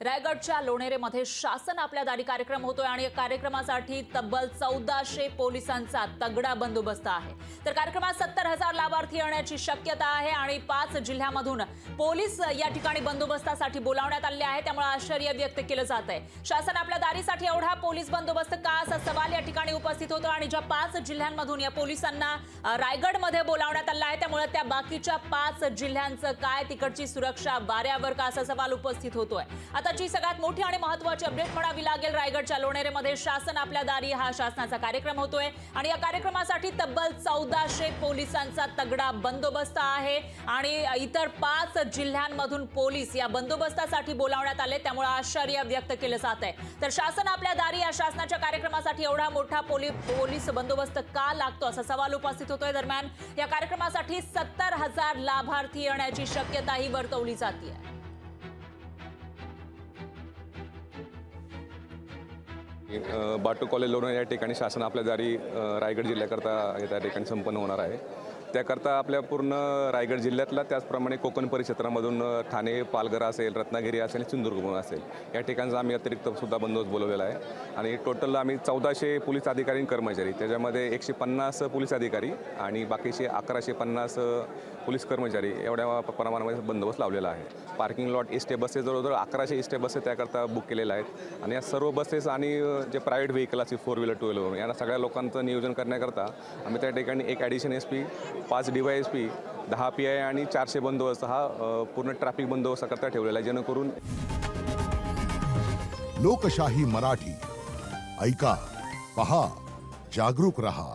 रायगडच्या लोणेरेमध्ये शासन आपल्या दारी कार्यक्रम होतोय आणि या कार्यक्रमासाठी तब्बल 1400 पोलिसांचा तगडा बंदोबस्त आहे। तर कार्यक्रमात 70,000 लाभार्थी येण्याची शक्यता आहे आणि 5 जिल्ह्यांमधून पोलीस या ठिकाणी बंदोबस्तासाठी बोलावण्यात आले आहे। त्यामुळे आश्चर्य व्यक्त केलं जात आहे। शासन आपल्या दारीसाठी एवढा पोलीस बंदोबस्त का असा सवाल या ठिकाणी उपस्थित होतो आणि ज्या 5 जिल्ह्यांमधून या पोलिसांना रायगडमध्ये बोलावण्यात आलं आहे त्यामुळे त्या बाकीच्या 5 जिल्ह्यांचं काय, तिकडची सुरक्षा वाऱ्यावर का असा सवाल उपस्थित होतोय। आताची सगळ्यात मोठी आणि महत्त्वाची अपडेट म्हणावी लागेल, रायगडच्या लोणेरेमध्ये शासन आपल्या दारी हा शासनाचा कार्यक्रम होतोय आणि या कार्यक्रमासाठी तब्बल 1400 पोलिसांचा तगडा बंदोबस्त आहे आणि इतर 5 जिल्ह्यांमधून पोलीस या बंदोबस्तासाठी बोलावण्यात आले। त्यामुळे आश्चर्य व्यक्त केलं जात आहे। तर शासन आपल्या दारी या शासनाच्या कार्यक्रमासाठी एवढा मोठा पोलीस बंदोबस्त का लागतो असा सवाल उपस्थित होतोय। दरम्यान या कार्यक्रमासाठी 70,000 लाभार्थी येण्याची शक्यताही वर्तवली जाते। बाटू कॉलेज लोणेरे या ठिकाणी शासन आपल्या दारी रायगड जिल्ह्याकरता या ठिकाणी संपन्न होणार आहे। त्याकरता आपल्या पूर्ण रायगड जिल्ह्यातला त्याचप्रमाणे कोकण परिक्षेत्रामधून ठाणे, पालघर असेल, रत्नागिरी असेल, सिंधुदुर्ग असेल या ठिकाणचा आम्ही अतिरिक्त सुद्धा बंदोबस्त बोलवलेला आहे आणि टोटल आम्ही 1400 पोलीस अधिकारी आणि कर्मचारी, त्याच्यामध्ये 150 पोलीस अधिकारी आणि बाकीचे 1150 पोलीस कर्मचारी एवढ्या प्रमाणामध्ये बंदोबस्त लावलेला आहे। पार्किंग लॉट एसटी बसेस जवळजवळ 1100 एसटी बसेस त्याकरता बुक केलेल्या आहेत आणि या सर्व बसेस आणि जे प्रायव्हेट व्हेकल असतील 4 व्हीलर 2 व्हीलर यांना सगळ्या लोकांचं नियोजन करण्याकरता आम्ही त्या ठिकाणी एक ॲडिशन SP, 5 DYSP, 10 PI आणि 400 बंदोबस्त हा पूर्ण ट्रॅफिक बंदोबस्त करता ठेवलेला आहे, जेणेकरून लोकशाही मराठी ऐका, पहा, जागरूक रहा।